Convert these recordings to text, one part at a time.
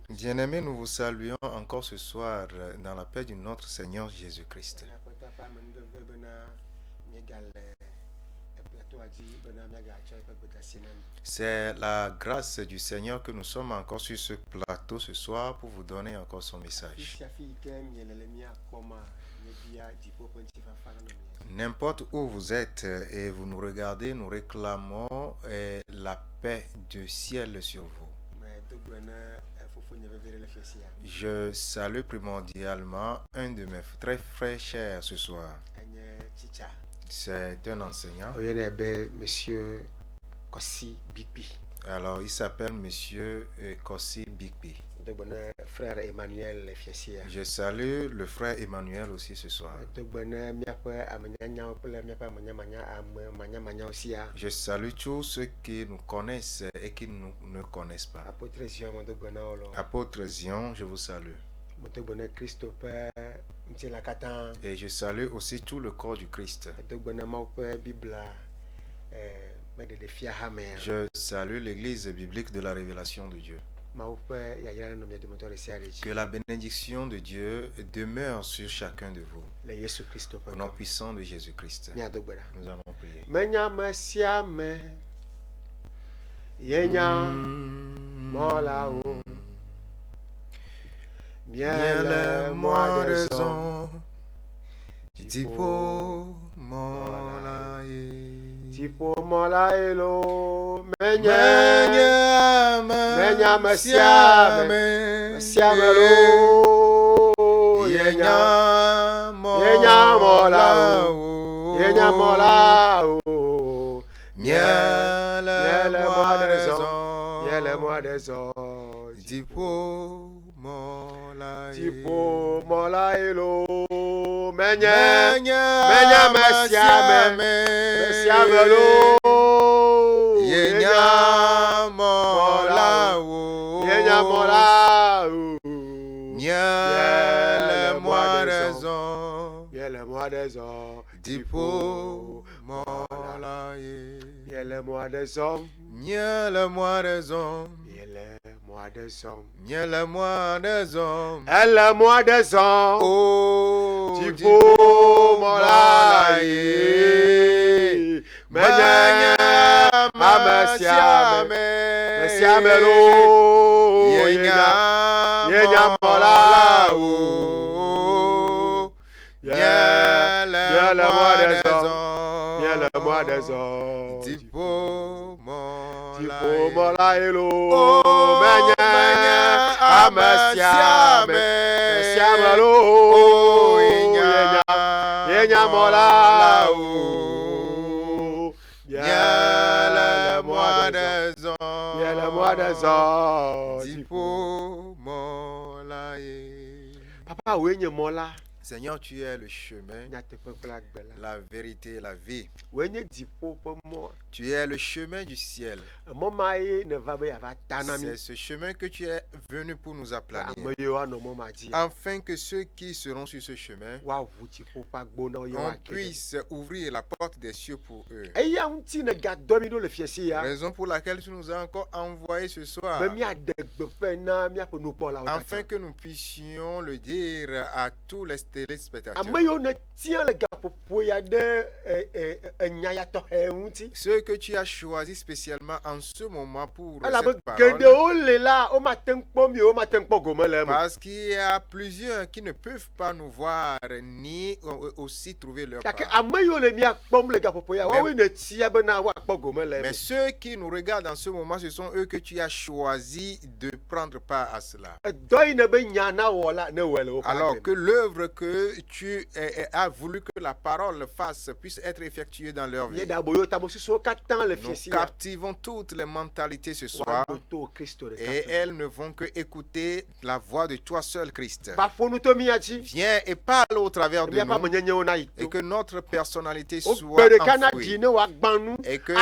Bien-aimés, nous vous saluons encore ce soir dans la paix de notre Seigneur Jésus-Christ. C'est la grâce du Seigneur que nous sommes encore sur ce plateau ce soir pour vous donner encore son message. N'importe où vous êtes et vous nous regardez, nous réclamons la paix du ciel sur vous. Je salue primordialement un de mes très frères chers ce soir. C'est un enseignant. Monsieur Kossi Bigby. Alors, il s'appelle Monsieur Kossi Bigby. Frère Emmanuel Fiessia. Je salue le frère Emmanuel aussi ce soir. Je salue tous ceux qui nous connaissent et qui nous ne connaissent pas. Apôtre Zion, je vous salue. Et je salue aussi tout le corps du Christ. Je salue l'église biblique de la révélation de Dieu. Que la bénédiction de Dieu demeure sur chacun de vous. Au nom puissant de Jésus-Christ. Nous allons prier. Miele moi raison, tipo mola elo, menya mesiame lo, yenya mola o, miele moi raison, tipo mola elo, menya mesiame lo, yenya mola o, miele moi raison, tipo mola miele moi raison, miele moi raison, elle moi raison, oh tipo mola mesiame lo, yenya mola o, miele moi raison, tipo mola elo, mesiame lo, yenya mola o, miele moi raison, tipo mola. Papa wenye mola. Seigneur, tu es le chemin, la vérité et la vie. Tu es le chemin du ciel. C'est ce chemin que tu es venu pour nous aplanir. Afin que ceux qui seront sur ce chemin, on puisse ouvrir la porte des cieux pour eux. Raison pour laquelle tu nous as encore envoyé ce soir. Afin que nous puissions le dire à tous les téléspectateurs. Ceux que tu as choisis spécialement en ce moment pour cette parole. Parce qu'il y a plusieurs qui ne peuvent pas nous voir ni aussi trouver leur part. Mais ceux qui nous regardent en ce moment, ce sont eux que tu as choisi de prendre part à cela. Alors que l'œuvre que tu as voulu que la parole fasse puisse être effectuée dans leur vie. Nous captivons toutes les mentalités ce soir et elles ne vont que écouter la voix de toi seul, Christ. Viens et parle au travers de nous et que notre personnalité soit enfouie et que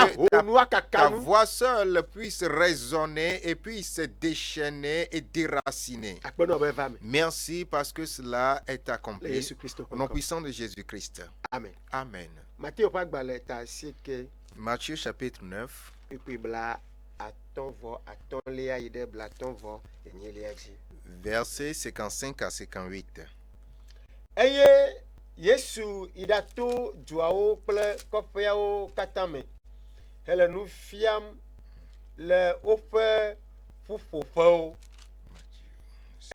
ta voix seule puisse résonner et puisse déchaîner et déraciner. Merci parce que cela est accompli au nom puissant de Jésus-Christ. Amen. Amen. Matthieu chapitre 9. Versets 55 à 58. Yesu idato duawo kple kɔƒeawo katã me hele nu fiam le woƒe ƒuƒoƒewo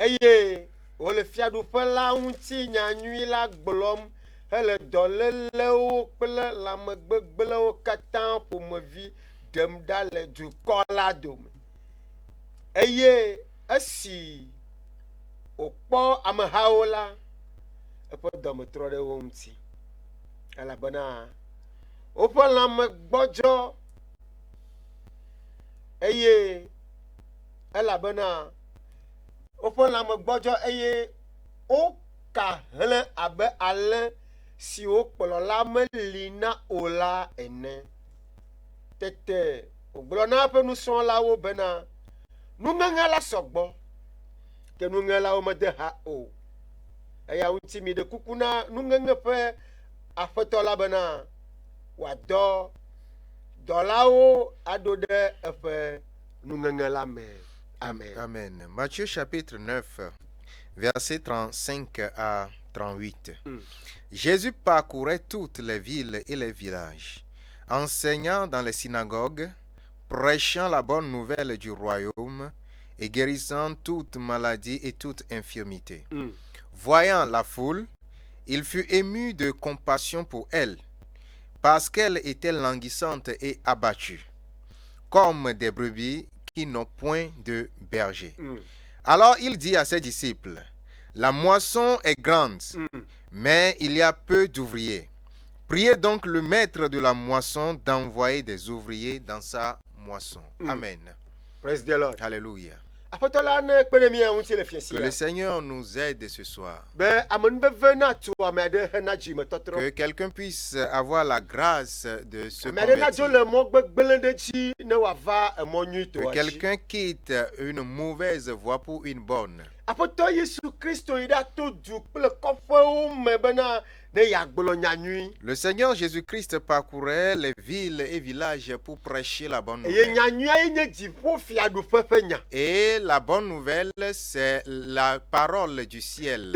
eye wole fiaɖuƒe la ŋuti nyanyui la gblɔm hele dɔlélewo kple lãmegbegblẽwo katã ƒomevi ɖem ɖa le dukɔ la dome eye esi wòkpɔ amehawo la eƒe dɔme trɔ ɖe wo ŋuti elabena woƒe lãme gbɔdzɔ eye elabena woƒe lãmegbɔdzɔ eye woka hlẽ abe ale si wokplɔla meli na o la ene. Tete wògblɔ na eƒe nusrɔ̃lawo bena nuŋeŋe la sɔgbɔ ke nuŋelawo mede ha o. Eya ŋuti mi ɖe kuku na nuŋeŋe ƒe aƒetɔ la bena wòadɔ dɔlawo aɖo ɖe eƒe nuŋeŋe la me. Amen. Amen. Matthieu chapitre 9, versets 35 à 38. Jésus parcourait toutes les villes et les villages, enseignant dans les synagogues, prêchant la bonne nouvelle du royaume et guérissant toute maladie et toute infirmité. Voyant la foule, il fut ému de compassion pour elle, parce qu'elle était languissante et abattue, comme des brebis qui n'ont point de berger. Alors il dit à ses disciples, la moisson est grande, mais il y a peu d'ouvriers. Priez donc le maître de la moisson d'envoyer des ouvriers dans sa moisson. Amen. Praise the Lord. Alléluia. Que le Seigneur nous aide ce soir. Que quelqu'un puisse avoir la grâce de se convertir. Que quelqu'un quitte une mauvaise voie pour une bonne. Le Seigneur Jésus-Christ parcourait les villes et villages pour prêcher la bonne nouvelle. Et la bonne nouvelle, c'est la parole du ciel.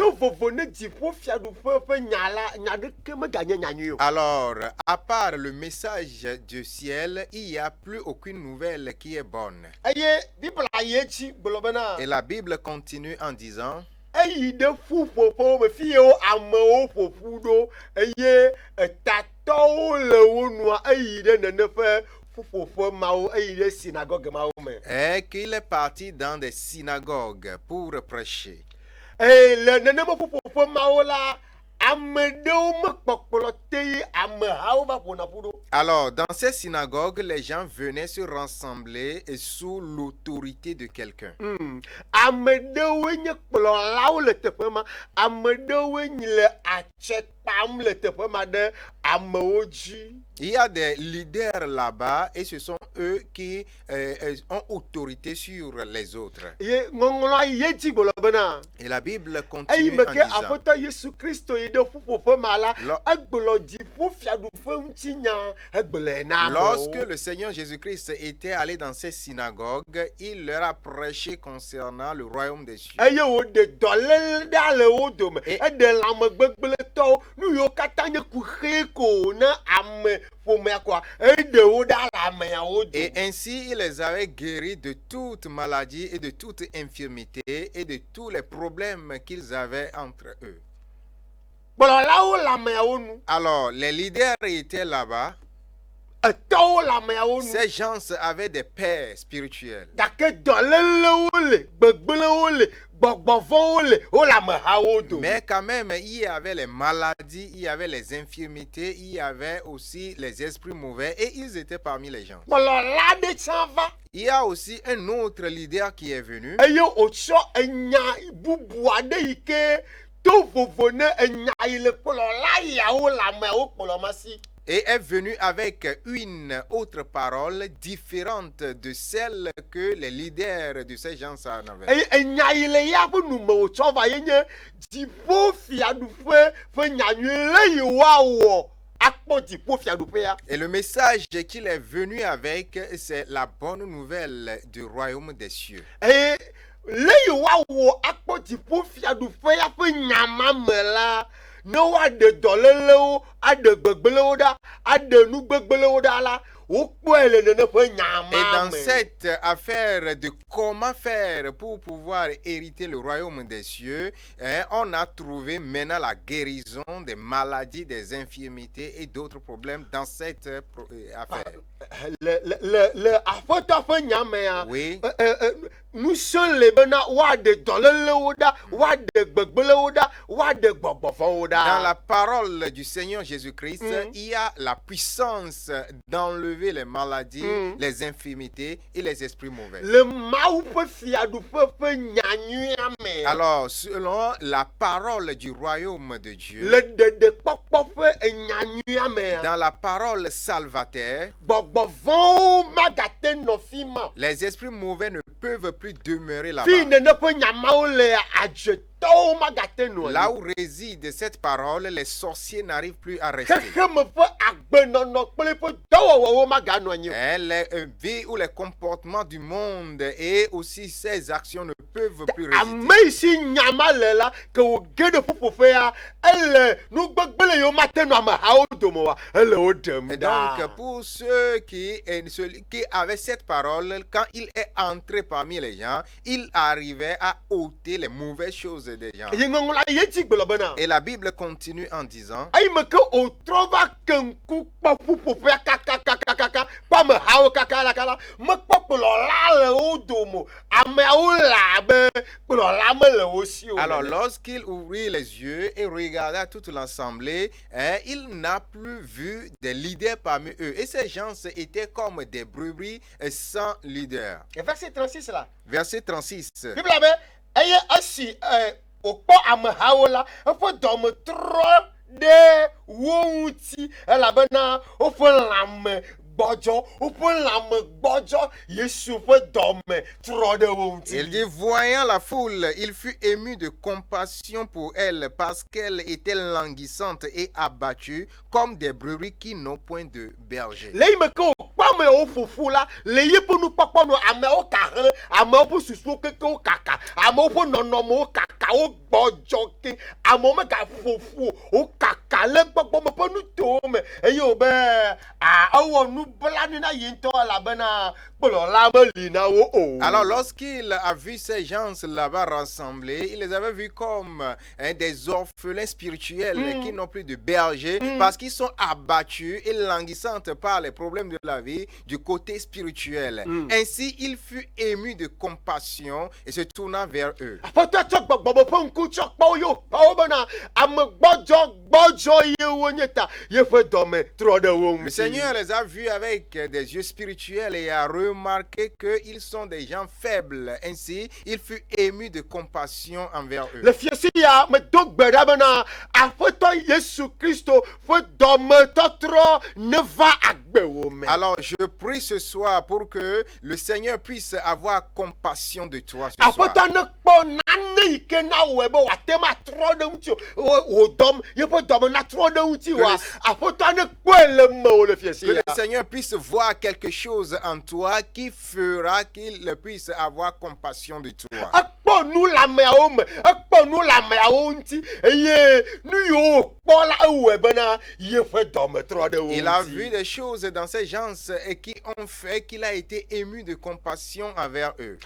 Alors, à part le message du ciel, il n'y a plus aucune nouvelle qui est bonne. Et la Bible continue en disant, et qu'il est parti dans des synagogues pour prêcher. Alors, dans ces synagogues, les gens venaient se rassembler sous l'autorité de quelqu'un. Il y a des leaders là-bas et ce sont eux qui ont autorité sur les autres. Et la Bible continue en disant, lorsque le Seigneur Jésus-Christ était allé dans ces synagogues, il leur a prêché concernant le royaume des cieux. Et ainsi, il les avait guéris de toute maladie et de toute infirmité et de tous les problèmes qu'ils avaient entre eux. Alors, les leaders étaient là-bas. Ces gens avaient des pères spirituels. Mais quand même, il y avait les maladies, il y avait les infirmités, il y avait aussi les esprits mauvais et ils étaient parmi les gens. Il y a aussi un autre leader qui est venu. Et est venu avec une autre parole différente de celle que les leaders de ces gens en avaient. Et le message qu'il est venu avec, c'est la bonne nouvelle du royaume des cieux. Et dans cette affaire de comment faire pour pouvoir hériter le royaume des cieux, on a trouvé maintenant la guérison des maladies, des infirmités et d'autres problèmes dans cette affaire. Oui. Nous sommes les bena wa de doleleoda wa de gbegbeleoda wa de gbogbofoda. Dans la parole du Seigneur Jésus-Christ, il y a la puissance d'enlever les maladies, les infirmités et les esprits mauvais. Le maou peut fiadou peut nyanyu ame. Alors, selon la parole du royaume de Dieu, le de pokpo peut nyanyu ame. dans la parole salvateur, Gbogbovon magate no fima. les esprits mauvais ne peuvent plus demeurer là-bas. Fi ne peut nyamao le adjeto magate no. Là où réside cette parole, les sorciers n'arrivent plus à rester. Elle vit où les comportements du monde et aussi ses actions ne peuvent plus résister. Et donc, pour ceux qui avaient cette parole, quand il est entré parmi les gens, il arrivait à ôter les mauvaises choses des gens. Et la Bible continue en disant, alors lorsqu'il ouvrit les yeux et regarda toute l'assemblée, il n'a plus vu des leaders parmi eux. Et ces gens étaient comme des brebis sans leader. Verset 36 là. Verset 36. Eye asi okpo amehawo la eƒe dɔme trɔ ɖe wo ŋuti elabena woƒe lãme gbɔdzɔ Yesu ƒe dɔme trɔ ɖe wo ŋuti. Il dit, voyant la foule, il fut ému de compassion pour elle parce qu'elle était languissante et abattue comme des brebis qui n'ont point de berger. Le yi me ke wokpɔ amewo ƒoƒu la le yeƒe nukpɔkpɔ no amewo kahle amewo ƒe susuwo kekewo kaka amewo ƒe nɔnɔmewo kaka wo gbɔdzɔ ke amewo megaƒoƒu wo kaka le gbɔgbɔme ƒe nutowo me eye wo be ewɔ nublanui na yi ŋutɔ elabena kplɔla meli na wo o. Alors lorsqu'il a vu ces gens là-bas rassemblés, il les avait vus comme des orphelins spirituels qui n'ont plus de berger parce qu'ils sont abattus et languissantes par les problèmes de la vie du côté spirituel. Ainsi, il fut ému de compassion et se tourna vers eux. Le Seigneur les a vus avec des yeux spirituels et a remarqué qu'ils sont des gens faibles. Ainsi, il fut ému de compassion envers eux. Alors, je prie ce soir pour que le Seigneur puisse avoir compassion de toi ce soir. Que le Seigneur puisse voir quelque chose en toi qui fera qu'il puisse avoir compassion de toi. Il a vu des choses dans ces gens et qui ont fait qu'il a été ému de compassion envers eux.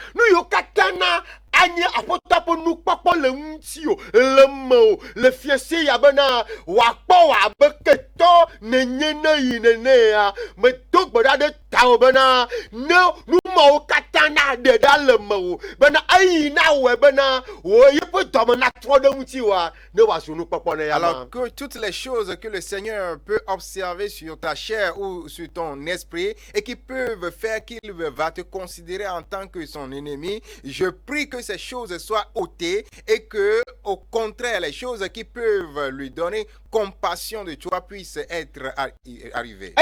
Anye apota po nukpakpo le ŋuti o le me o le fiese ya bena wakpɔ abe keto nenye ne yi nenea me do gbe ɖa ɖe ta o bena ne numawo katã na ɖe ɖa le me o bena eyi na wɔ bena wo yeƒe dɔme na trɔ ɖe ŋuti wa ne wòazu nukpɔkpɔ ne ya ma. Alors que toutes les choses que le Seigneur peut observer sur ta chair ou sur ton esprit et qui peuvent faire qu'il va te considérer en tant que son ennemi, je prie que ces choses soient ôtées et que, au contraire, les choses qui peuvent lui donner compassion de toi puissent être arrivées.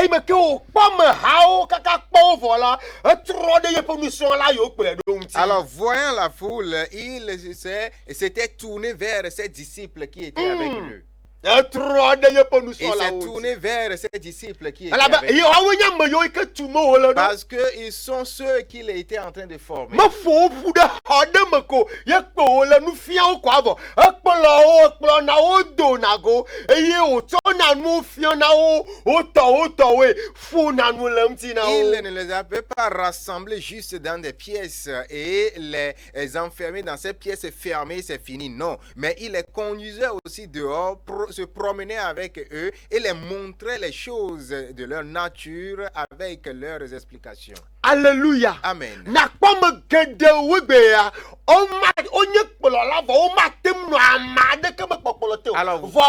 Alors, voyant la foule, il s'était tourné vers ses disciples qui étaient avec lui. Il s'est tourné vers ses disciples qui étaient avec lui. Parce qu'ils sont ceux qu'il était en train de former. Il ne les avait pas rassemblés juste dans des pièces et les enfermer dans ces pièces fermées, c'est fini. Non, mais il les conduisait aussi dehors, se promener avec eux et les montrer les choses de leur nature avec leurs explications. Alléluia. Amen. Alors, vous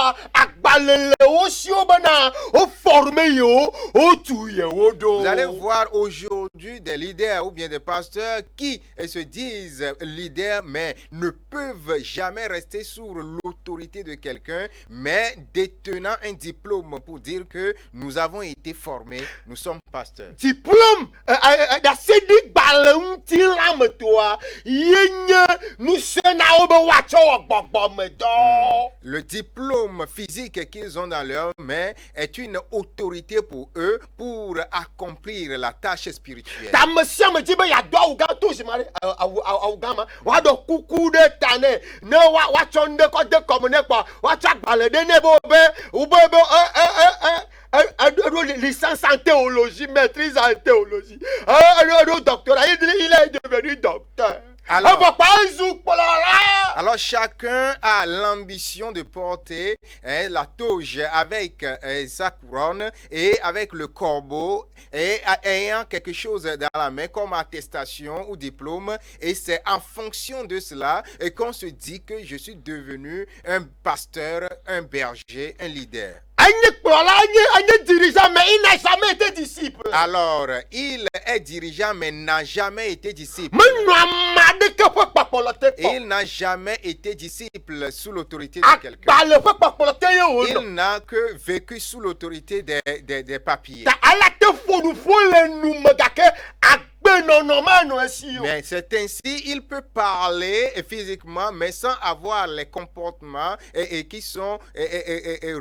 allez voir aujourd'hui des leaders ou bien des pasteurs qui se disent leaders mais ne peuvent jamais rester sous l'autorité de quelqu'un, mais détenant un diplôme pour dire que nous avons été formés, nous sommes pasteurs. Diplôme, le diplôme physique qu'ils ont dans leurs mains est une autorité pour eux pour accomplir la tâche spirituelle. Licence en théologie, maîtrise en théologie. Doctorat, il est devenu docteur. Alors chacun a l'ambition de porter la toge avec sa couronne et avec le corbeau et ayant quelque chose dans la main comme attestation ou diplôme, et c'est en fonction de cela qu'on se dit que je suis devenu un pasteur, un berger, un leader. Dirigeant, mais il n'a jamais été disciple. Alors, il est dirigeant, mais n'a jamais été disciple. Il n'a jamais été disciple sous l'autorité de quelqu'un. Il n'a que vécu sous l'autorité des papiers. Mais c'est ainsi, il peut parler physiquement, mais sans avoir les comportements et qui sont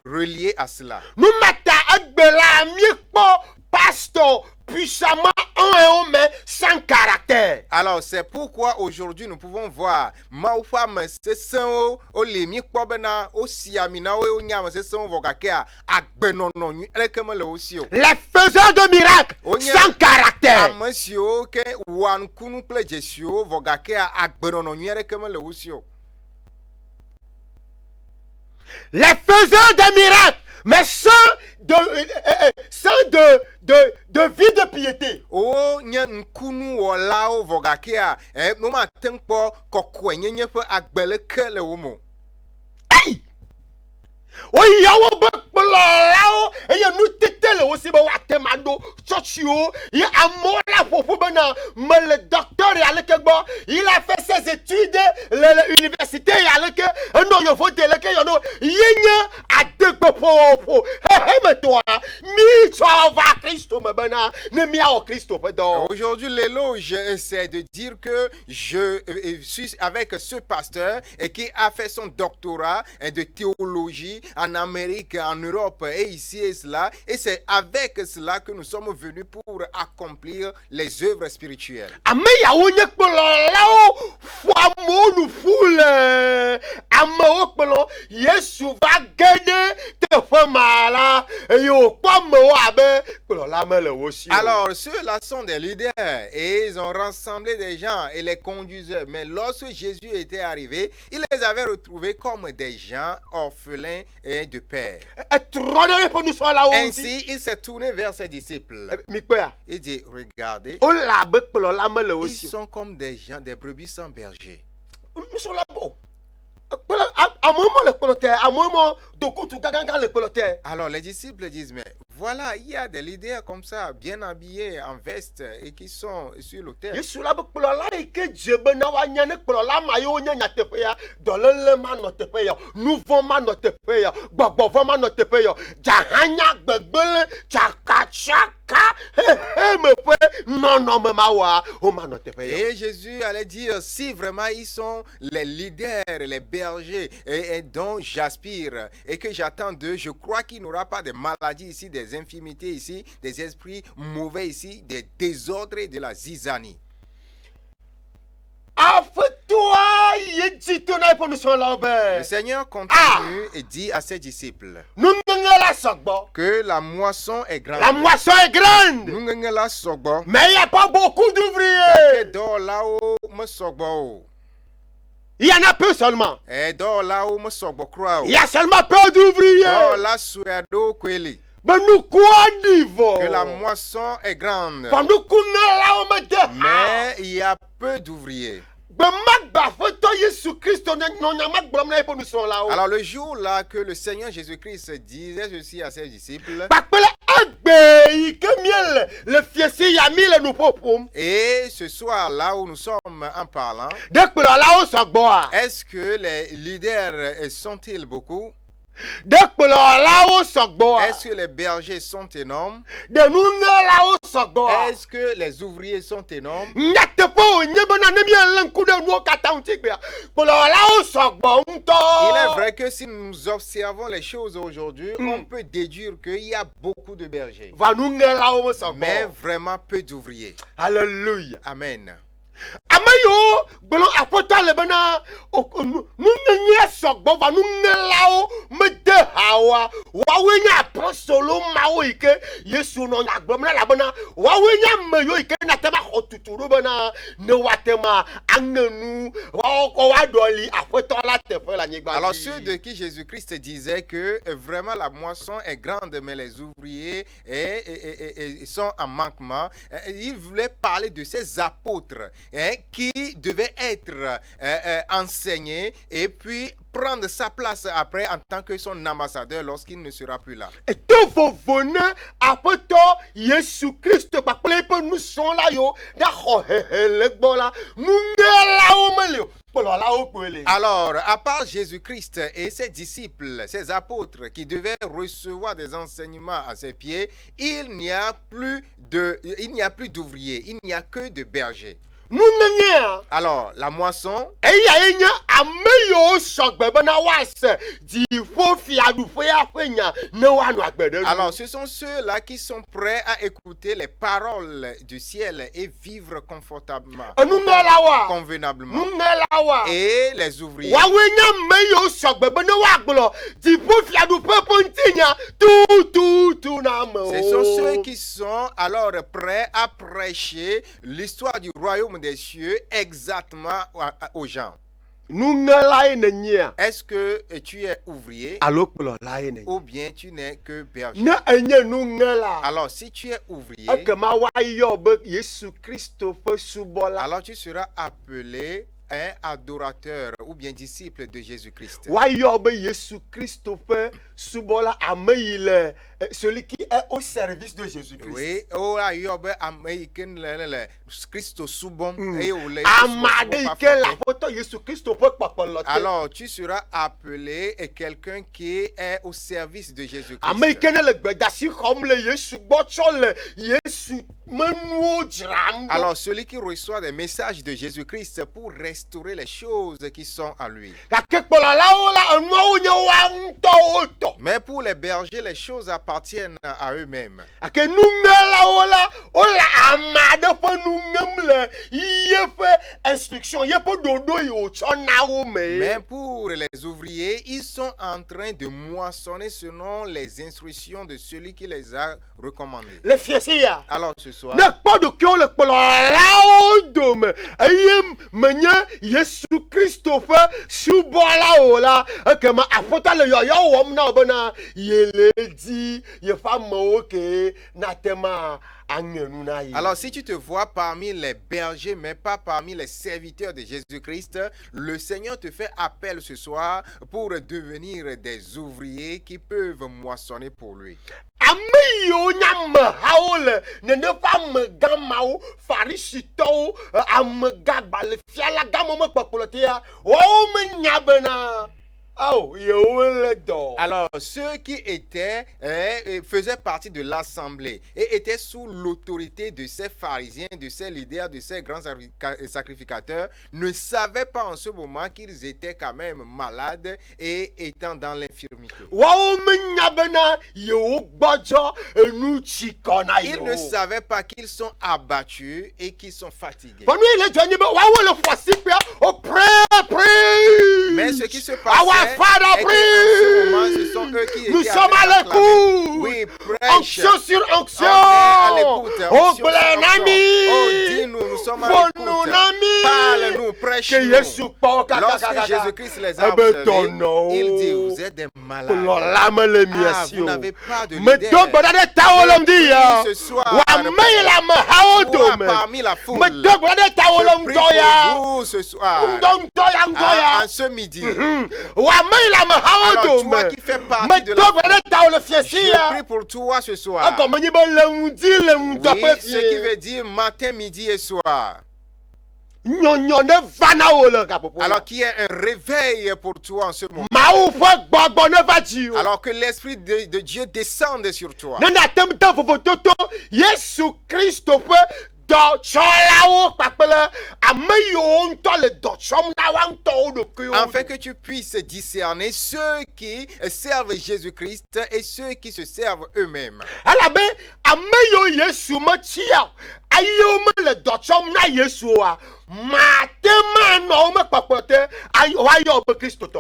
reliés à cela. Nous pasteur puissamment un homme sans caractère. Alors c'est pourquoi aujourd'hui nous pouvons voir les faiseurs de miracles sans caractère. Les faiseurs de miracles, mais sans de vie de piété. Oh, nya nkunu wala o vogakea no ma tempo kokwe nyenye fe agbele kele wo mo. Hey! O yawo bekpolao e ye nu tetele wo se ba watemando chochio ya amola fofu bana me le docteur ya lekegbo il a fait ses études l'université ya leke no yo fo de leke yo no yenya adegbo fofo me toi mi chova Christo me bana ne mi a Christo pedo. Aujourd'hui l'éloge c'est de dire que je suis avec ce pasteur et qui a fait son doctorat de théologie en Amérique, en Europe et ici et cela, et c'est avec cela que nous sommes venus pour accomplir les œuvres spirituelles. Alors ceux-là sont des leaders et ils ont rassemblé des gens et les conduisaient, mais lorsque Jésus était arrivé, il les avait retrouvés comme des gens orphelins et de père. Ainsi, il s'est tourné vers ses disciples. Il dit, regardez, ils sont comme des gens, des brebis sans berger. Alors les disciples disent, mais voilà, il y a des leaders comme ça, bien habillés en veste et qui sont sur l'autel. Et Jésus allait dire, si vraiment ils sont les leaders, les bergers et dont j'aspire et que j'attends d'eux, je crois qu'il n'y aura pas de maladies ici, des infirmités ici, des esprits mauvais ici, des désordres et de la zizanie. Le Seigneur continue et dit à ses disciples que la moisson est grande. La moisson est grande. Mais il n'y a pas beaucoup d'ouvriers. Il y en a peu seulement. Il y a seulement peu d'ouvriers. Que la moisson est grande. Mais il y a peu d'ouvriers. Alors le jour là que le Seigneur Jésus-Christ disait ceci à ses disciples, et ce soir là où nous sommes en parlant, est-ce que les leaders sont-ils beaucoup? Est-ce que les bergers sont énormes? Est-ce que les ouvriers sont énormes? Il est vrai que si nous observons les choses aujourd'hui, on peut déduire qu'il y a beaucoup de bergers, mais vraiment peu d'ouvriers. Alléluia. Amen. Amayo gbolo apota le bana nunye sogbo va nunelao mede hawa wawenya apostolo mawo ike Yesu no nyagbom la bana wawenya meyo ike na tema hotuturu bana ne watema angenu wa wadoli apota la tefe la nyigba. Alors ceux de qui Jésus-Christ disait que vraiment la moisson est grande mais les ouvriers sont en manquement, il voulait parler de ces apôtres qui devait être enseigné et puis prendre sa place après en tant que son ambassadeur lorsqu'il ne sera plus là. Et tout vous venez après toi, Jésus Christ, nous sommes là, alors, à part Jésus-Christ et ses disciples, ses apôtres qui devaient recevoir des enseignements à ses pieds, il n'y a plus d'ouvriers, il n'y a que de bergers. Alors, la moisson, alors ce sont ceux-là qui sont prêts à écouter les paroles du ciel et vivre convenablement. Et les ouvriers, ce sont ceux qui sont alors prêts à prêcher l'histoire du royaume des cieux exactement aux gens. Est-ce que tu es ouvrier ou bien tu n'es que berger? Alors si tu es ouvrier, alors tu seras appelé un adorateur ou bien disciple de Jésus-Christ. Celui qui est au service de Jésus-Christ. Oui, alors tu seras appelé quelqu'un qui est au service de Jésus-Christ. Alors celui qui reçoit des messages de Jésus-Christ pour restaurer les choses qui sont à lui. Mais pour les bergers, les choses appartiennent à eux-mêmes. Mais pour les ouvriers, ils sont en train de moissonner selon les instructions de celui qui les a recommandées. Alors ce soir, alors si tu te vois parmi les bergers mais pas parmi les serviteurs de Jésus-Christ, le Seigneur te fait appel ce soir pour devenir des ouvriers qui peuvent moissonner pour lui. Alors, ceux qui étaient, faisaient partie de l'assemblée et étaient sous l'autorité de ces pharisiens, de ces leaders, de ces grands sacrificateurs, ne savaient pas en ce moment qu'ils étaient quand même malades et étant dans l'infirmité. Ils ne savaient pas qu'ils sont abattus et qu'ils sont fatigués. Mais ce qui se passe, nous sommes à l'écoute. Oui, onction sur onction. Oh, plein ami. Oh, dis-nous, nous sommes à l'écoute. Parle-nous, prêche-nous. Lorsque Jésus-Christ les a observés, il dit, vous êtes des malades. Vous n'avez pas de leader. Ce soir, parmi la foule, je prie pour vous ce soir, en ce midi. Alors toi qui fais partie de la foule, je prie pour toi ce soir. Oui, ce qui veut dire matin, midi et soir. Alors qu'il y a un réveil pour toi en ce moment. Alors que l'Esprit de Dieu descende sur toi. Afin que tu puisses discerner ceux qui servent Jésus-Christ et ceux qui se servent eux-mêmes.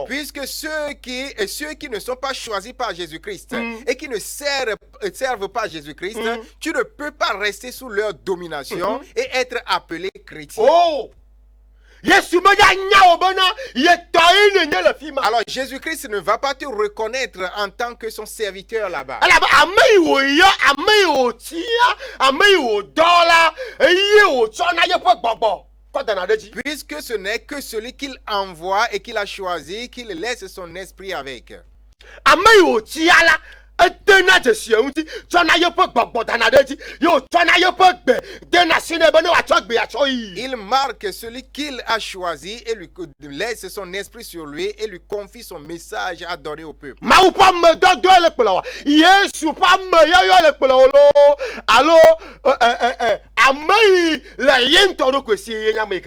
Puisque ceux qui ne sont pas choisis par Jésus-Christ et qui ne servent pas Jésus-Christ, tu ne peux pas rester sous leur domination et être appelé chrétien. Alors Jésus-Christ ne va pas te reconnaître en tant que son serviteur là-bas. Puisque ce n'est que celui qu'il envoie et qu'il a choisi, qu'il laisse son esprit avec. Il marque celui qu'il a choisi et lui laisse son esprit sur lui et lui confie son message à donner au peuple.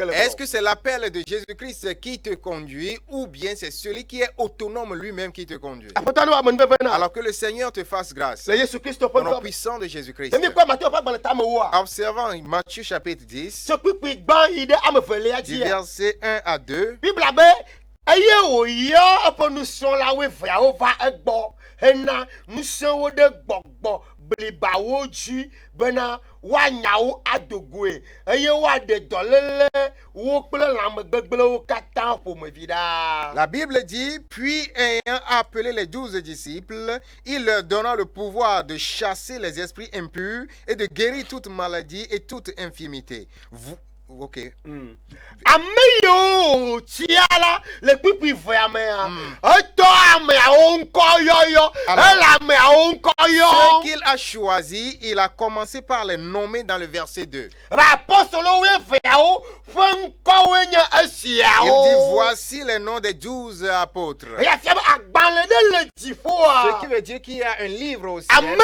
Est-ce que c'est l'appel de Jésus-Christ qui te conduit ou bien c'est celui qui est autonome lui-même qui te conduit? Alors que le Seigneur te fasse grâce. Au nom puissant de Jésus-Christ. Observant Matthieu chapitre 10, du verset 1 à 2. La Bible dit, puis ayant appelé les 12 disciples, il leur donna le pouvoir de chasser les esprits impurs et de guérir toute maladie et toute infirmité. Ok. Ceux qu'il a choisis, il a commencé par les nommer dans le verset 2. Il dit, voici les noms des 12 apôtres. Ce qui veut dire qu'il y a un livre au ciel.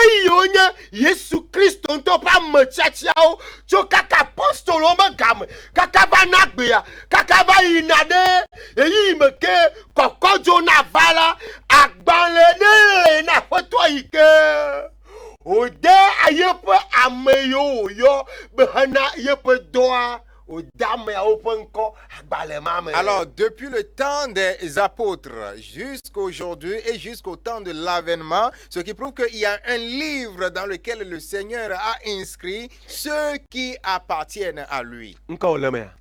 Alors, depuis le temps des apôtres jusqu'à aujourd'hui et jusqu'au temps de l'avènement, ce qui prouve qu'il y a un livre dans lequel le Seigneur a inscrit ceux qui appartiennent à lui.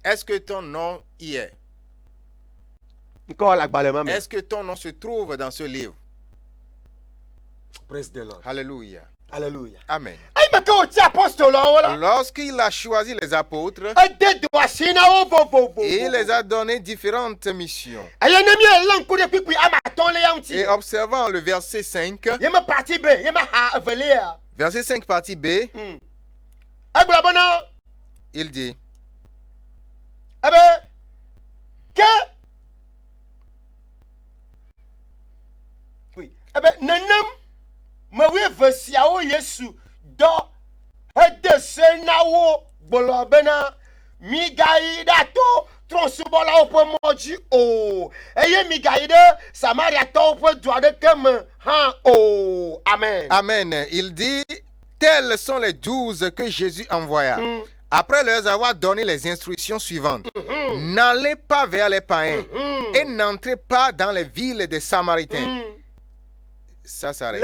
Est-ce que ton nom y est? Est-ce que ton nom se trouve dans ce livre? Praise the Lord. Alléluia. Alléluia. Amen. Lorsqu'il a choisi les apôtres, il les a donné différentes missions. Et observant le verset 5, verset 5 partie B, il dit, Amen. Amen. Il dit, tels sont les 12 que Jésus envoya. Après leur avoir donné les instructions suivantes. N'allez pas vers les païens et n'entrez pas dans les villes des Samaritains. ça s'arrête.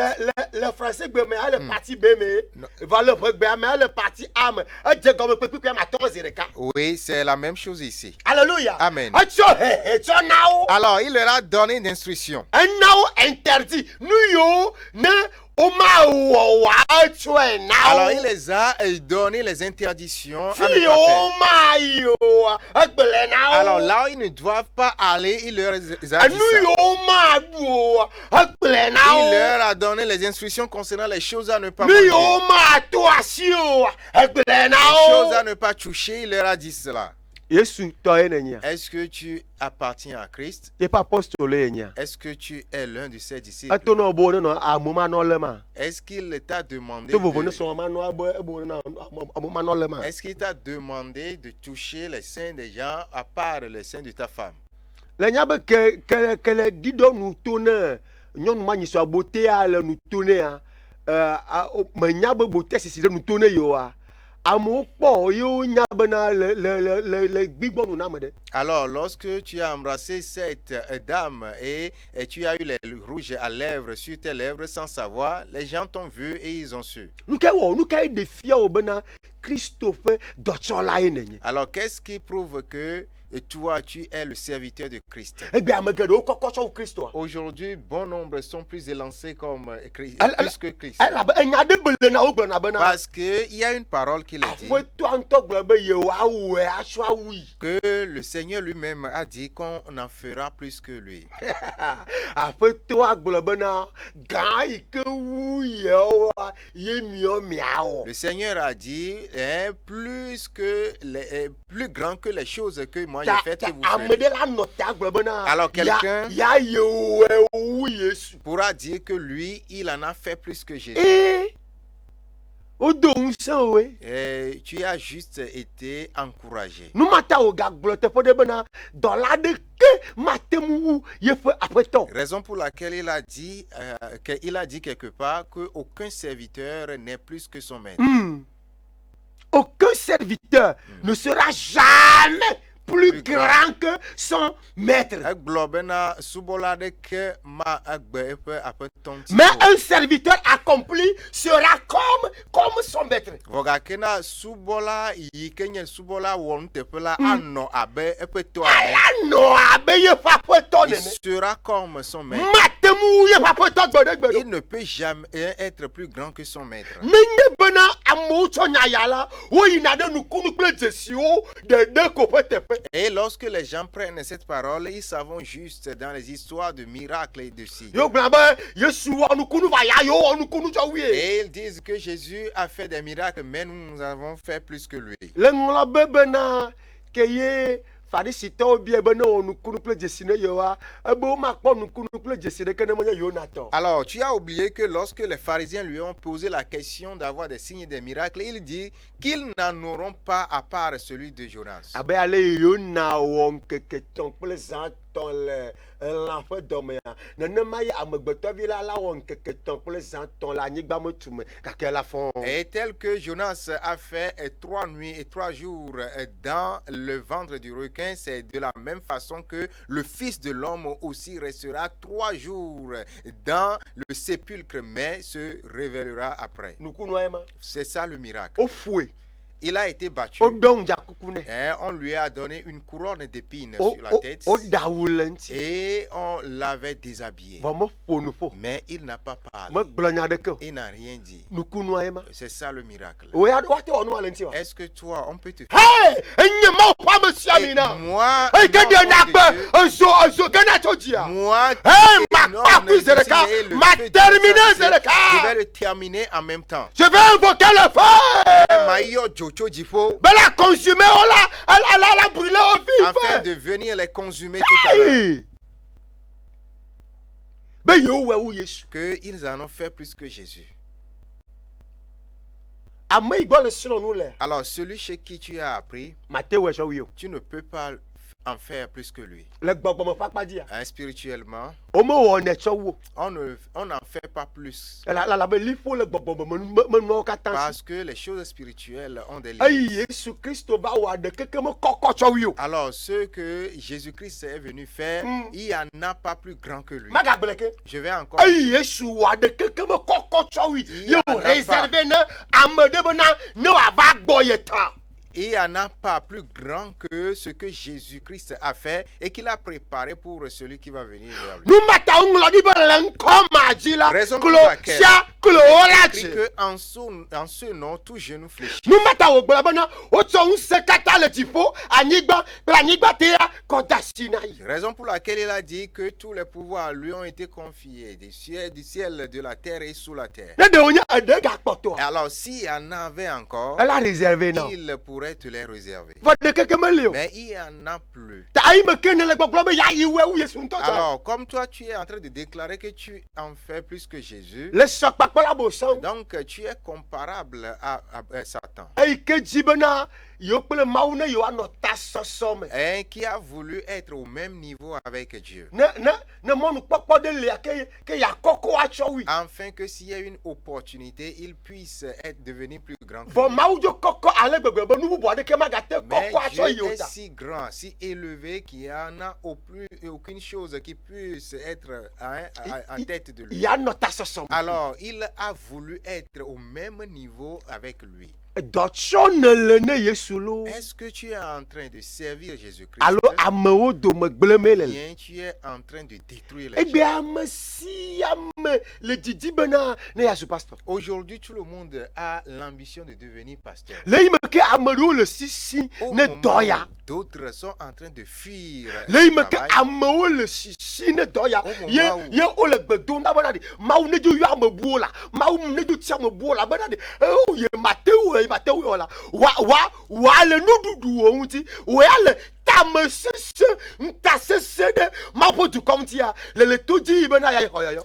Le français, le parti B, va le le parti A. Oui, c'est la même chose ici. Alléluia. Amen. Alors, il leur a donné une instruction. Interdit. Alors, il les a donné les interdictions. Alors, là où ils ne doivent pas aller, il leur a dit ça. Il leur a donné les instructions concernant les choses à ne pas manger. Les choses à ne pas toucher, il leur a dit cela. Est-ce que tu appartiens à Christ? Est-ce que tu es l'un de ses disciples? Est-ce qu'il t'a demandé Est-ce qu'il t'a demandé de toucher les seins des gens à part les seins de ta femme? Alors, lorsque tu as embrassé cette dame et tu as eu les rouges à lèvres sur tes lèvres sans savoir, les gens t'ont vu et ils ont su. Alors, qu'est-ce qui prouve que toi, tu es le serviteur de Christ? Aujourd'hui, bon nombre sont plus élancés comme plus que Christ. Parce qu'il y a une parole qui le dit, que le Seigneur lui-même a dit qu'on en fera plus que lui. Le Seigneur a dit, plus grand que les choses que moi j'ai faites que vous faites. Alors quelqu'un pourra dire que lui, il en a fait plus que Jésus. Et tu as juste été encouragé. Raison pour laquelle il a dit quelque part qu'aucun serviteur n'est plus que son maître. Aucun serviteur ne sera jamais plus grand que son maître. Mais un serviteur accompli sera comme son maître. Il sera comme son maître. Il ne peut jamais être plus grand que son maître. Et lorsque les gens prennent cette parole, ils savent juste dans les histoires de miracles et de signes. Et ils disent que Jésus a fait des miracles, mais nous avons fait plus que lui. Alors, tu as oublié que lorsque les pharisiens lui ont posé la question d'avoir des signes et des miracles, il dit qu'ils n'en auront pas à part celui de Jonas. Et tel que Jonas a fait 3 nuits et 3 jours dans le ventre du requin, c'est de la même façon que le Fils de l'homme aussi restera 3 jours dans le sépulcre, mais se révélera après. C'est ça le miracle. Il a été battu. Et on lui a donné une couronne d'épines sur la tête. Et on l'avait déshabillé. Mais il n'a pas parlé. Il n'a rien dit. C'est ça le miracle. Est-ce que toi, on peut te faire? Moi, je vais le terminer en même temps. Je vais invoquer le feu. La consumer, la brûler au vif. Afin de venir les consumer tout à l'heure. Qu'ils en ont fait plus que Jésus. Alors celui chez qui tu as appris, tu ne peux pas en faire plus que lui. Spirituellement, on n'en fait pas plus. Parce que les choses spirituelles ont des limites. Alors, ce que Jésus-Christ est venu faire, il n'y en a pas plus grand que lui. Je vais encore. Il n'y en a pas plus grand que ce que Jésus-Christ a fait et qu'il a préparé pour celui qui va venir vers lui. Raison pour laquelle il écrit que en ce nom, tout genou fléchit. Raison pour laquelle il a dit que tous les pouvoirs lui ont été confiés, du ciel, de la terre et sous la terre. Et alors, s'il y en avait encore, il pourrait te les réserver. Mais il n'y en a plus. Alors, comme toi, tu es en train de déclarer que tu en fais plus que Jésus, donc tu es comparable à Satan. Et qui a voulu être au même niveau avec Dieu. Afin que s'il y a une opportunité, il puisse devenir plus grand que mais Dieu est si grand, si élevé qu'il n'y en a aucune chose qui puisse être en tête de lui. Alors, il a voulu être au même niveau avec lui. Est-ce que tu es en train de servir Jésus-Christ? Bien, tu es en train de détruire les gens. Aujourd'hui, tout le monde a l'ambition de devenir pasteur. D'autres sont en train de fuir.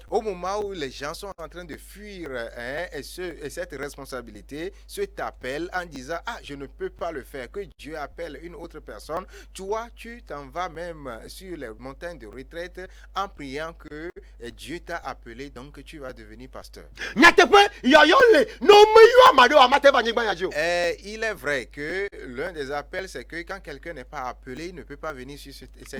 Au moment où les gens sont en train de fuir et cette responsabilité, se t'appelle en disant « Ah, je ne peux pas le faire », que Dieu appelle une autre personne, toi, tu t'en vas même sur les montagnes de retraite en priant que Dieu t'a appelé, donc tu vas devenir pasteur. Il est vrai que l'un des appels, c'est que quand quelqu'un n'est pas appelé, il ne peut pas venir sur cette terre.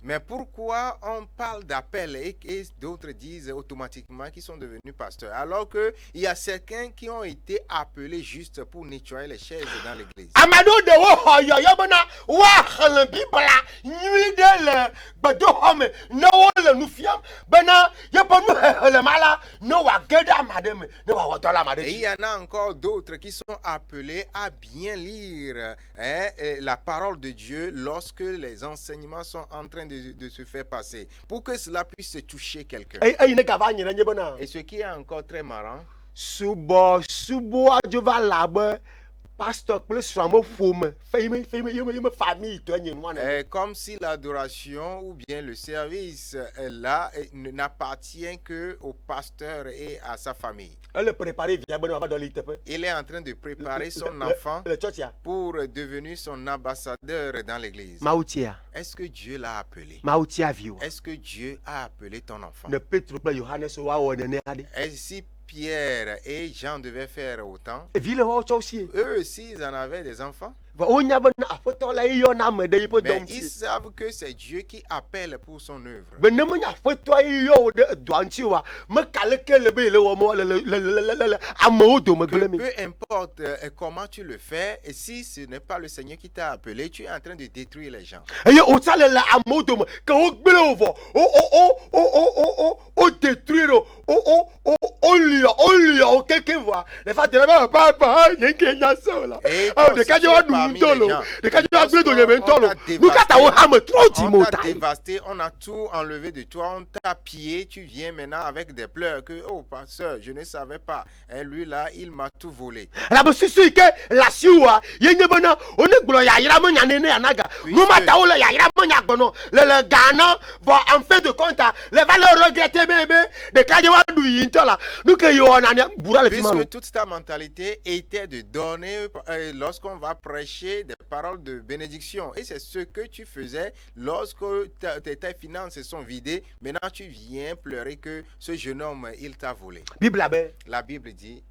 Mais pourquoi on parle d'appel et d'autres disent automatiquement qu'ils sont devenus pasteurs, alors qu'il y a certains qui ont été appelés juste pour nettoyer les chaises dans l'église. Et il y en a encore d'autres qui sont appelés à bien lire la parole de Dieu lorsque les enseignements sont en train de se faire passer, pour que cela puisse toucher quelqu'un. Et ce qui est encore très marrant, comme si l'adoration ou bien le service là n'appartient que au pasteur et à sa famille. Il est en train de préparer son enfant pour devenir son ambassadeur dans l'église. Est-ce que Dieu l'a appelé? Est-ce que Dieu a appelé ton enfant? Et si Pierre et Jean devaient faire autant, eux aussi ils en avaient des enfants. Mais ils savent que c'est Dieu qui appelle pour son œuvre. Peu importe comment tu le fais, et si ce n'est pas le Seigneur qui t'a appelé, tu es en train de détruire les gens. Et parmi les gens. On t'a dévasté, on a tout enlevé de toi, on t'a pillé, tu viens maintenant avec des pleurs que, oh pasteur, je ne savais pas. Et lui là, il m'a tout volé. En fin de compte, les valeurs regretter bébé, puisque toute ta mentalité était de donner lorsqu'on va prêcher des paroles de bénédiction. Et c'est ce que tu faisais lorsque tes finances sont vidées. Maintenant, tu viens pleurer que ce jeune homme, il t'a volé. La Bible dit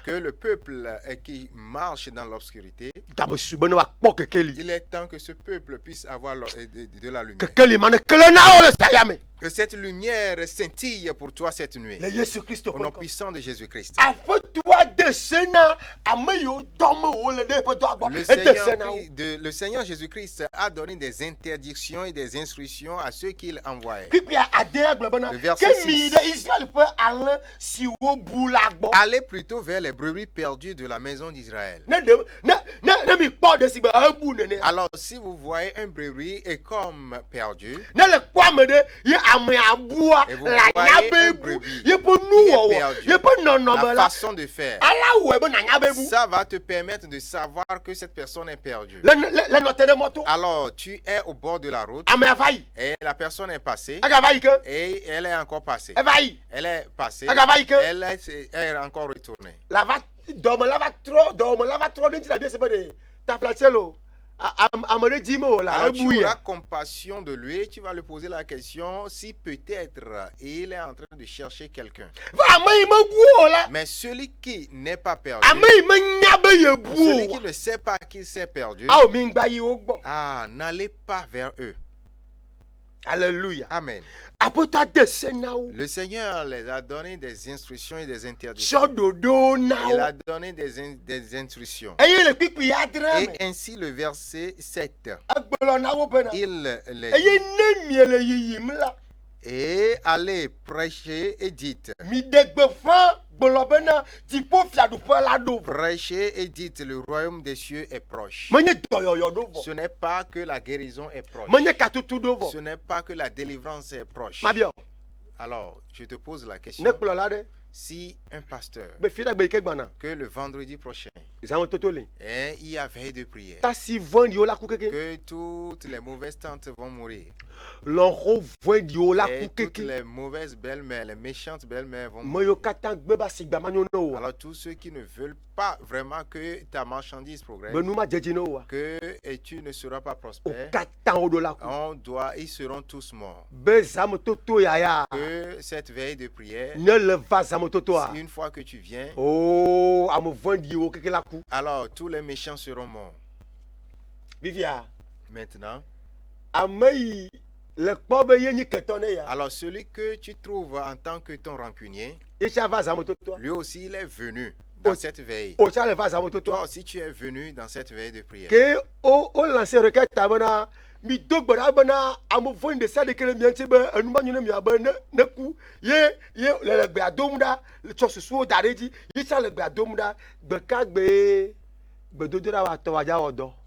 que le peuple qui marche dans l'obscurité, il est temps que ce peuple puisse avoir de la lumière. Que cette lumière scintille pour toi cette nuit. Au nom puissant de Jésus-Christ. Le Seigneur Jésus-Christ a donné des interdictions et des instructions à ceux qu'il envoyait. Le verset 6. Allez plutôt vers les brebis perdues de la maison d'Israël. Alors, si vous voyez un brebis est comme perdu, et vous voyez un brebis qui est perdu, la façon de faire, ça va te permettre de savoir que cette personne est perdue. Alors, tu es au bord de la route et la personne est passée et elle est encore passée. Elle est passée, elle est encore retournée. Alors tu auras compassion de lui, tu vas lui poser la question si peut-être il est en train de chercher quelqu'un. Mais celui qui n'est pas perdu, celui qui ne sait pas qu'il s'est perdu, n'allez pas vers eux. Alléluia. Amen. Le Seigneur les a donné des instructions et des interdictions. Il a donné des instructions. Et ainsi le verset 7. Il les dit. Et allez prêcher et dites. Prêchez et dites, le royaume des cieux est proche. Ce n'est pas que la guérison est proche. Ce n'est pas que la délivrance est proche. Alors, je te pose la question. Si un pasteur, que le vendredi prochain, il y a veille de prière, que toutes les mauvaises tantes vont mourir, et toutes les mauvaises belles-mères, les méchantes belles-mères vont mourir. Alors tous ceux qui ne veulent pas vraiment que ta marchandise progresse, que tu ne seras pas prospère, ils seront tous morts. Que cette veille de prière, une fois que tu viens, alors tous les méchants seront morts. Maintenant, alors celui que tu trouves en tant que ton rancunier, lui aussi il est venu dans cette veille. Toi aussi tu es venu dans cette veille de prière.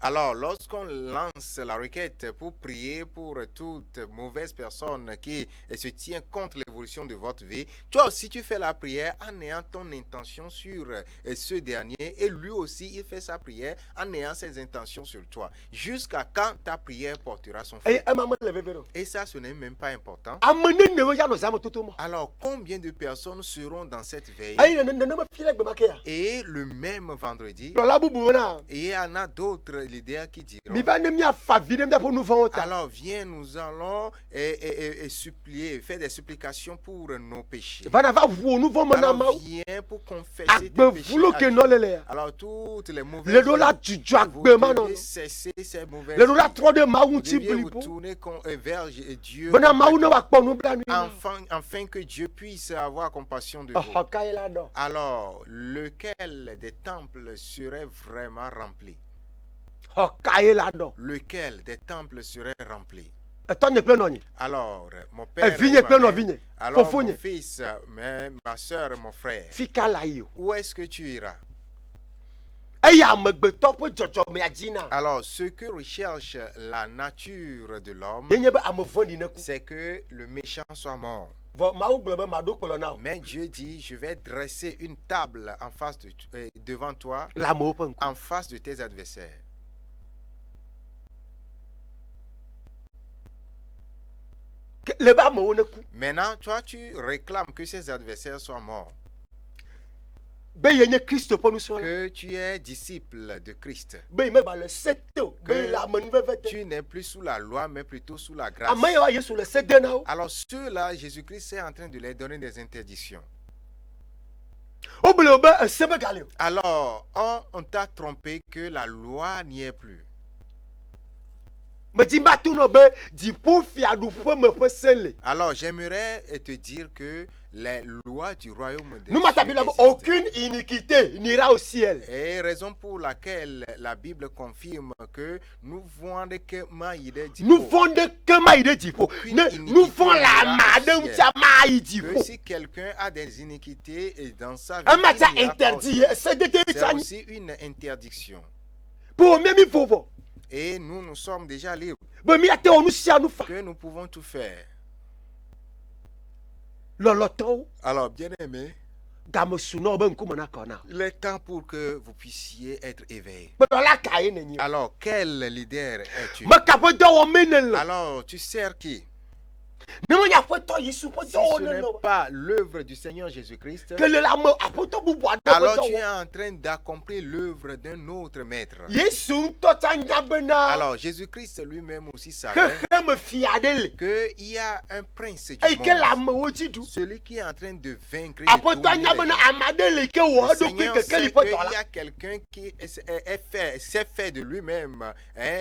Alors, lorsqu'on lance la requête pour prier pour toute mauvaise personne qui se tient contre l'évolution de votre vie, toi aussi tu fais la prière en ayant ton intention sur ce dernier, et lui aussi il fait sa prière en ayant ses intentions sur toi, jusqu'à quand ta prière portera son fruit. Et ça, ce n'est même pas important. Alors, combien de personnes seront dans cette veille? Et le même vendredi, et il y en a d'autres leaders qui diront, alors viens, nous allons supplier, faire des supplications pour nos péchés. Alors viens pour confesser tes péchés. Alors toutes les mauvaises, vous devez cesser ces mauvaises, vous devez vous tourner vers Dieu, afin que Dieu puisse avoir compassion de vous. Alors lequel des temples serait vraiment rempli? Lequel des temples serait rempli? Alors, mon père, alors mon fils, ma soeur, mon frère, où est-ce que tu iras? Alors, ce que recherche la nature de l'homme, c'est que le méchant soit mort. Mais Dieu dit, je vais dresser une table en face devant toi, en face de tes adversaires. Maintenant, toi, tu réclames que ces adversaires soient morts. Que tu es disciple de Christ. Que tu n'es plus sous la loi, mais plutôt sous la grâce. Alors ceux-là, Jésus-Christ est en train de leur donner des interdictions. Alors, on t'a trompé que la loi n'y est plus. Alors, j'aimerais te dire que les lois du royaume de Dieu aucune iniquité n'ira au ciel. Et raison pour laquelle la Bible confirme que nous voyons que si quelqu'un a des iniquités dans sa vie, c'est aussi une interdiction. Et nous sommes déjà libres. Que nous pouvons tout faire. Alors, bien aimé, il est temps pour que vous puissiez être éveillés. Alors, quel leader es-tu? Alors, tu sers qui? Si ce n'est pas l'œuvre du Seigneur Jésus-Christ, alors tu es en train d'accomplir l'œuvre d'un autre maître. Alors Jésus-Christ lui-même aussi savait qu'il y a un prince du monde, celui qui est en train de vaincre et de dominer. Le Seigneur sait qu'il y a quelqu'un qui s'est fait de lui-même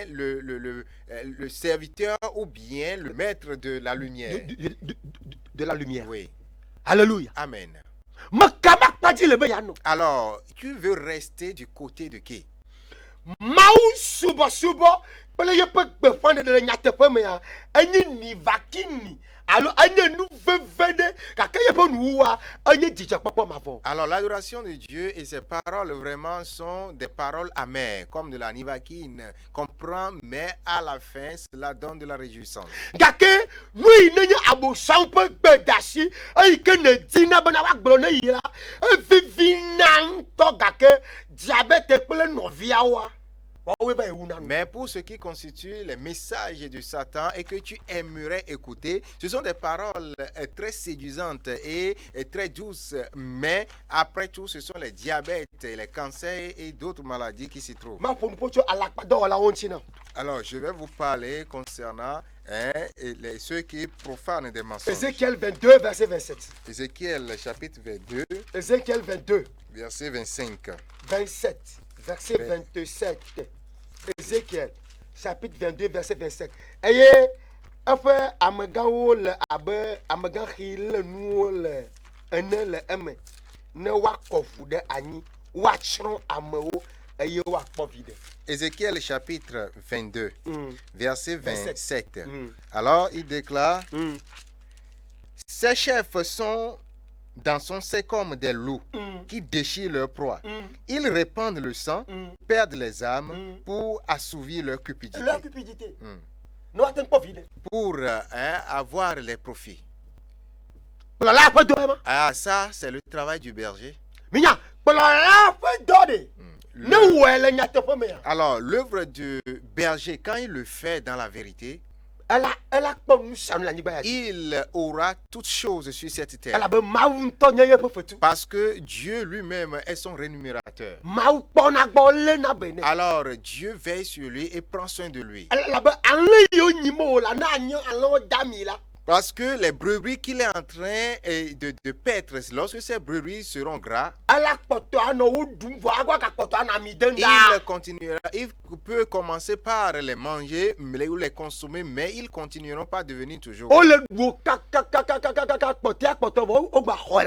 le serviteur ou bien le maître de la lumière. De la lumière. Oui. Alléluia. Amen. Alors, tu veux rester du côté de qui? Alors l'adoration de Dieu et ses paroles vraiment sont des paroles amères, comme de la nivakine, qu'on prend, mais à la fin, cela donne de la réjouissance. Mais pour ce qui constitue les messages de Satan et que tu aimerais écouter, ce sont des paroles très séduisantes et très douces, mais après tout, ce sont les diabètes, les cancers et d'autres maladies qui s'y trouvent. Alors, je vais vous parler concernant ceux qui profanent des mensonges. Ézéchiel 22, verset 27. Ézéchiel chapitre 22. Ézéchiel 22. Verset 25. 27. Verset 27. Ézéchiel, chapitre 22, verset 27. Ayez, enfin, Amagawo le abe, Amagahi le nou le ene le eme, ne wakofu de ani, wachron ameo, ayez wakovide. Ézéchiel chapitre 22, verset 27. Alors, il déclare, ces chefs sont dans son sein comme des loups qui déchirent leur proie. Ils répandent le sang, perdent les âmes pour assouvir leur cupidité. Pour avoir les profits. Ah, ça, c'est le travail du berger. Alors, l'œuvre du berger, quand il le fait dans la vérité, il aura toutes choses sur cette terre. Parce que Dieu lui-même est son rémunérateur. Alors Dieu veille sur lui et prend soin de lui. Parce que les brebis qu'il est en train de paître, lorsque ces brebis seront gras, il continuera. Il peut commencer par les manger ou les consommer, mais ils continueront pas à devenir toujours.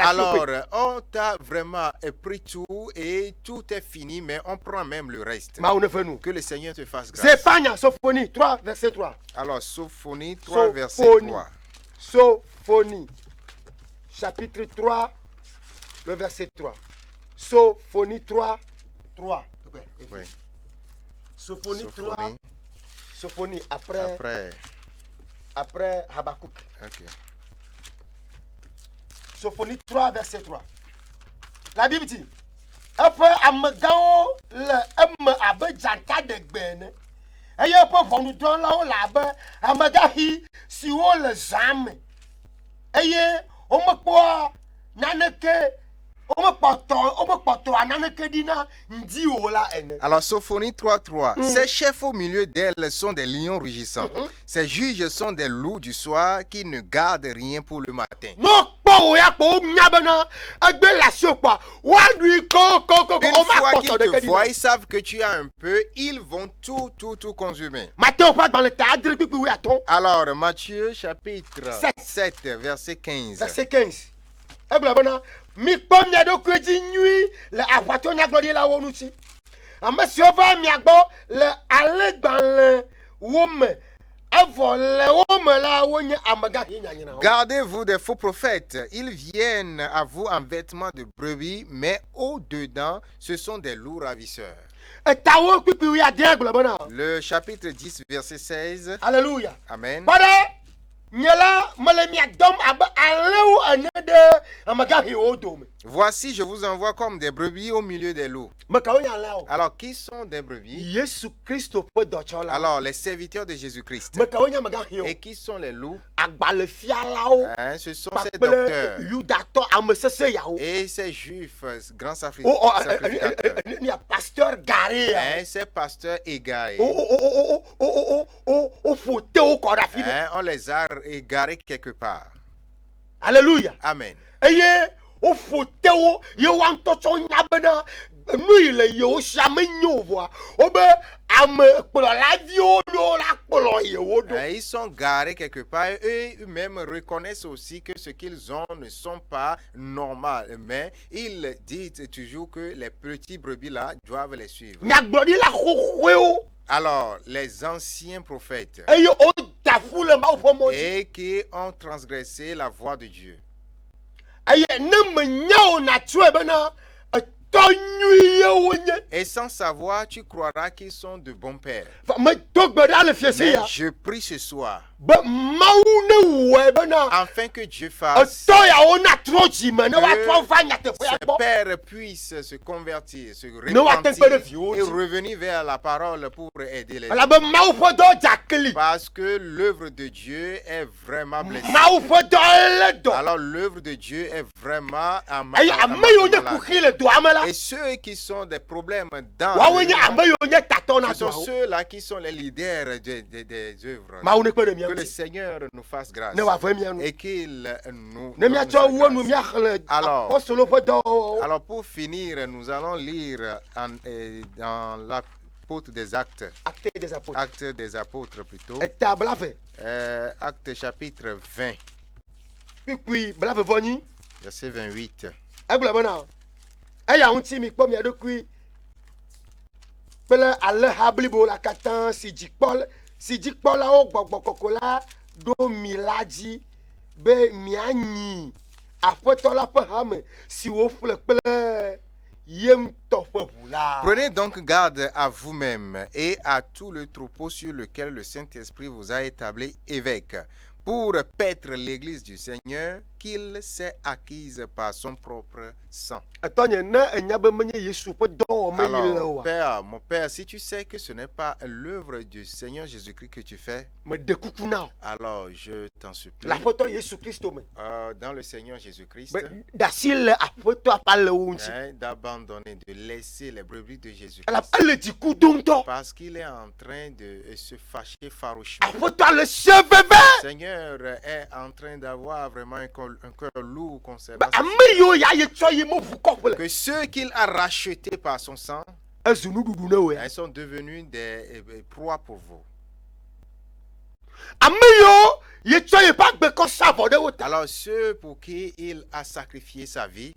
Alors, on t'a vraiment pris tout et tout est fini, mais on prend même le reste. Que le Seigneur te fasse grâce. Sophonie 3, verset 3. Alors, Sophonie 3, verset 3. Sophonie, chapitre 3, le verset 3. Sophonie 3, 3. Oui. Sophonie 3. Sophonie après Habakkuk. Ok. Sophonie 3, verset 3. La Bible dit, après Amagao, le Abedjanta de Ben, et il peut vendre dans la là-bas, Amagahi, si on le zame. Et on me quoi, Naneke. Alors, Sophonie 3.3. Ces chefs au milieu d'elles sont des lions rugissants. Ces juges sont des loups du soir qui ne gardent rien pour le matin. Une fois qu'ils te voient, ils savent que tu as un peu, ils vont tout consumer. Alors, Matthieu chapitre 7, verset 15. Verset 15. Mi pom ya do kwedi nui le apato nya glodi la wonu ti amesi ova mi agbo le alegban le wome evo le wome la wonya amaga hinya nyina. Gardez-vous des faux prophètes. Ils viennent à vous en vêtements de brebis, mais au-dedans, ce sont des loups ravisseurs. Le chapitre 10, verset 16. Alléluia. Amen. Voici, je vous envoie comme des brebis au milieu des loups. Alors, qui sont des brebis? Alors, les serviteurs de Jésus-Christ. Et qui sont les loups? Ce sont ces docteurs et ces juifs, grands sacrificateurs. Ces pasteurs égarés. On les a égarés quelque part. Alléluia. Amen. Ils sont garés quelque part et eux-mêmes reconnaissent aussi que ce qu'ils ont ne sont pas normaux. Mais ils disent toujours que les petits brebis là doivent les suivre. Alors, les anciens prophètes et qui ont transgressé la voie de Dieu. Et sans savoir, tu croiras qu'ils sont de bons pères. Mais je prie ce soir afin que Dieu fasse que ces pères puissent se convertir, se repentir et revenir vers la parole pour aider les gens. Parce que l'œuvre de Dieu est vraiment blessée. Alors l'œuvre de Dieu est vraiment à ma. Et ceux qui sont des problèmes dans ce sont ceux-là qui sont les leaders des œuvres. Que le Seigneur nous fasse grâce et qu'il nous alors pour finir, nous allons lire dans l'apôtre des Actes. Actes des apôtres plutôt. Actes chapitre 20. Verset 28. Si Paul a Kokola do miladi be miani apotola pahame si wofle pele yem tofebula. Prenez donc garde à vous-même et à tout le troupeau sur lequel le Saint-Esprit vous a établi évêque pour paître l'église du Seigneur qu'il s'est acquise par son propre sang. Alors, Père, mon Père, si tu sais que ce n'est pas l'œuvre du Seigneur Jésus-Christ que tu fais, alors je t'en supplie, dans le Seigneur Jésus-Christ, d'abandonner, de laisser les brebis de Jésus-Christ, parce qu'il est en train de se fâcher farouchement. Le Seigneur est en train d'avoir vraiment un cœur lourd concernant que ceux qu'il a rachetés par son sang, ils sont devenus des proies pour vous. Alors ceux pour qui il a sacrifié sa vie,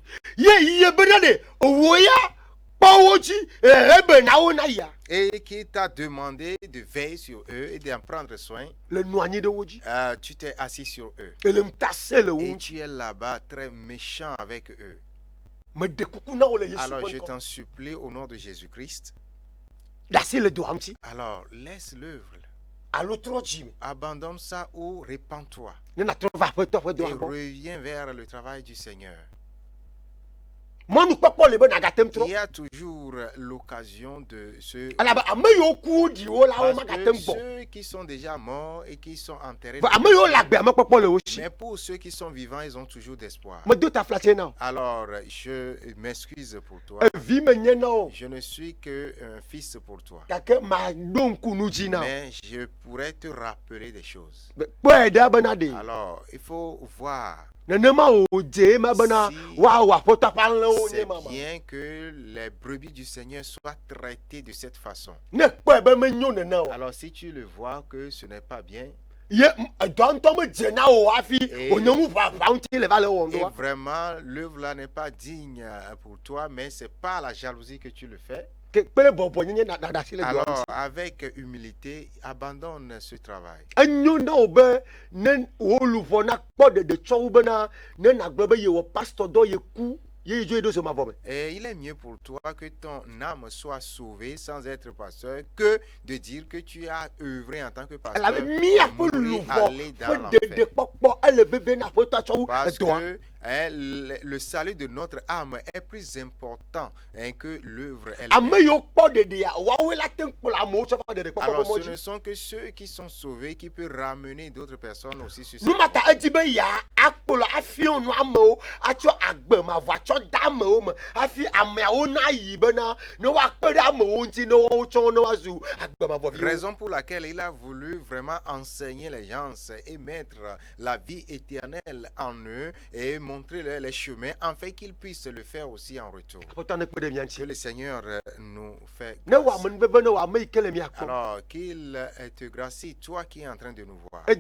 et qui t'a demandé de veiller sur eux et d'en prendre soin, tu t'es assis sur eux et tu es là-bas très méchant avec eux. Alors je t'en supplie au nom de Jésus-Christ alors laisse l'œuvre. Abandonne ça ou répands-toi. Et reviens vers le travail du Seigneur. Il y a toujours l'occasion de ceux qui sont déjà morts et qui sont enterrés. Mais pour ceux qui sont vivants, ils ont toujours d'espoir. Alors, je m'excuse pour toi. Je ne suis qu'un fils pour toi. Mais je pourrais te rappeler des choses. Alors, il faut voir. C'est bien que les brebis du Seigneur soient traitées de cette façon. Alors si tu le vois que ce n'est pas bien, et vraiment l'œuvre là n'est pas digne pour toi, mais c'est pas la jalousie que tu le fais. Alors, avec humilité, abandonne ce travail. Et il est mieux pour toi que ton âme soit sauvée sans être pasteur que de dire que tu as œuvré en tant que pasteur pour aller dans l'enfer. Parce que le salut de notre âme est plus important que l'œuvre elle-même. Alors ce ne sont que ceux qui sont sauvés qui peuvent ramener d'autres personnes aussi sur cette raison pour laquelle il a voulu vraiment enseigner les gens et mettre la vie éternelle en eux et montrer les chemins afin qu'ils puissent le faire aussi en retour. Que le Seigneur nous fait grâce. Alors qu'il te gracie, toi qui es en train de nous voir. Le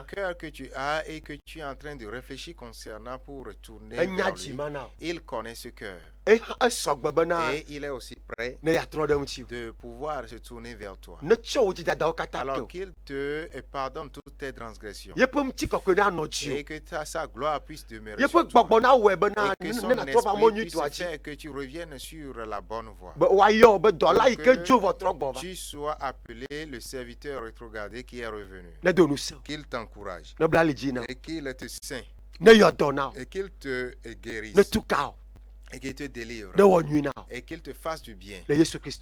cœur que tu as et que tu es en train de réfléchir concernant pour retourner vers lui, il connaît ce cœur. Et il est aussi prêt de pouvoir se tourner vers toi. Alors qu'il te pardonne toutes tes transgressions. Et que sa gloire puisse demeurer sur toi. Et que son esprit puisse faire que tu reviennes sur la bonne voie. Que tu sois appelé le serviteur rétrogradé qui est revenu. Qu'il t'encourage. Et qu'il te saint. Et qu'il te guérisse. Et qu'il te délivre. Et qu'il te fasse du bien. Au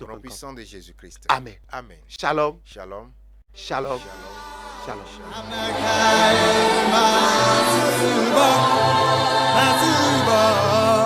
nom puissant de Jésus-Christ. Amen. Amen. Shalom. Shalom. Shalom. Shalom. Shalom.